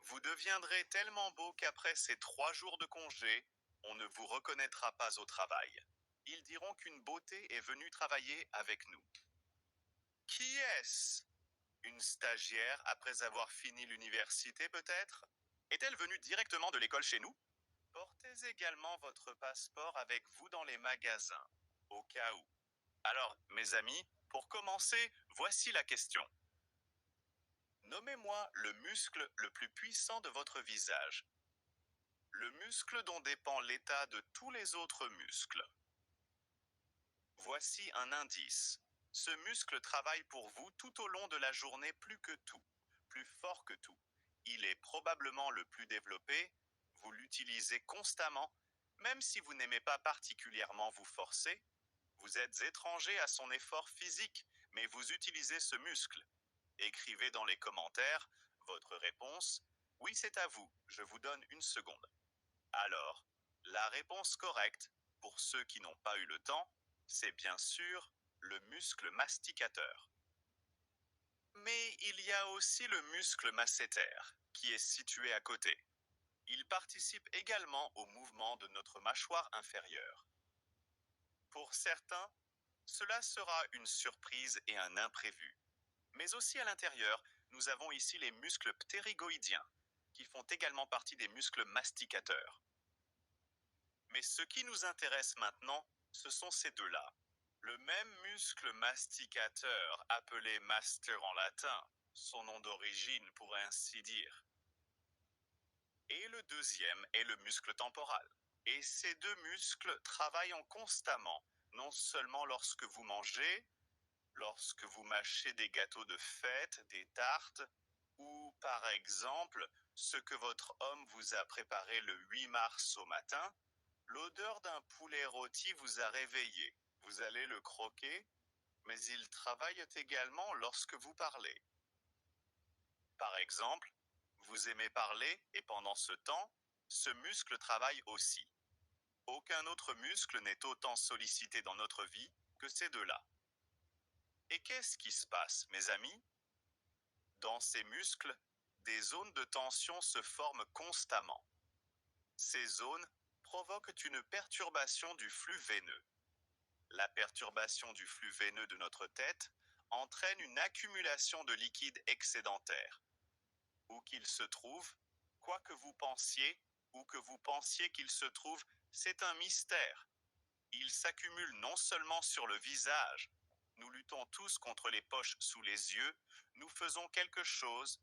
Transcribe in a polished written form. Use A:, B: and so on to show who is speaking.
A: Vous deviendrez tellement beau qu'après ces 3 jours de congé, on ne vous reconnaîtra pas au travail. Ils diront qu'une beauté est venue travailler avec nous. Qui est-ce? Une stagiaire après avoir fini l'université peut-être? Est-elle venue directement de l'école chez nous? Portez également votre passeport avec vous dans les magasins, au cas où. Alors, mes amis, pour commencer, voici la question. Nommez-moi le muscle le plus puissant de votre visage. Le muscle dont dépend l'état de tous les autres muscles. Voici un indice. Ce muscle travaille pour vous tout au long de la journée plus que tout, plus fort que tout. Il est probablement le plus développé, vous l'utilisez constamment, même si vous n'aimez pas particulièrement vous forcer. Vous êtes étranger à son effort physique, mais vous utilisez ce muscle. Écrivez dans les commentaires votre réponse. Oui, c'est à vous, je vous donne une seconde. Alors, la réponse correcte, pour ceux qui n'ont pas eu le temps, c'est bien sûr le muscle masticateur. Mais il y a aussi le muscle masséter, qui est situé à côté. Il participe également au mouvement de notre mâchoire inférieure. Pour certains, cela sera une surprise et un imprévu. Mais aussi à l'intérieur, nous avons ici les muscles ptérygoïdiens, qui font également partie des muscles masticateurs. Mais ce qui nous intéresse maintenant, ce sont ces deux-là. Le même muscle masticateur, appelé master en latin, son nom d'origine pour ainsi dire. Et le deuxième est le muscle temporal. Et ces deux muscles travaillent constamment, non seulement lorsque vous mangez, lorsque vous mâchez des gâteaux de fête, des tartes, ou par exemple, ce que votre homme vous a préparé le 8 mars au matin, l'odeur d'un poulet rôti vous a réveillé. Vous allez le croquer, mais il travaille également lorsque vous parlez. Par exemple, vous aimez parler et pendant ce temps, ce muscle travaille aussi. Aucun autre muscle n'est autant sollicité dans notre vie que ces deux-là. Et qu'est-ce qui se passe, mes amis? Dans ces muscles, des zones de tension se forment constamment. Ces zones provoquent une perturbation du flux veineux. La perturbation du flux veineux de notre tête entraîne une accumulation de liquide excédentaire. Où qu'il se trouve, quoi que vous pensiez ou que vous pensiez qu'il se trouve, c'est un mystère. Il s'accumule non seulement sur le visage. Nous luttons tous contre les poches sous les yeux, nous faisons quelque chose,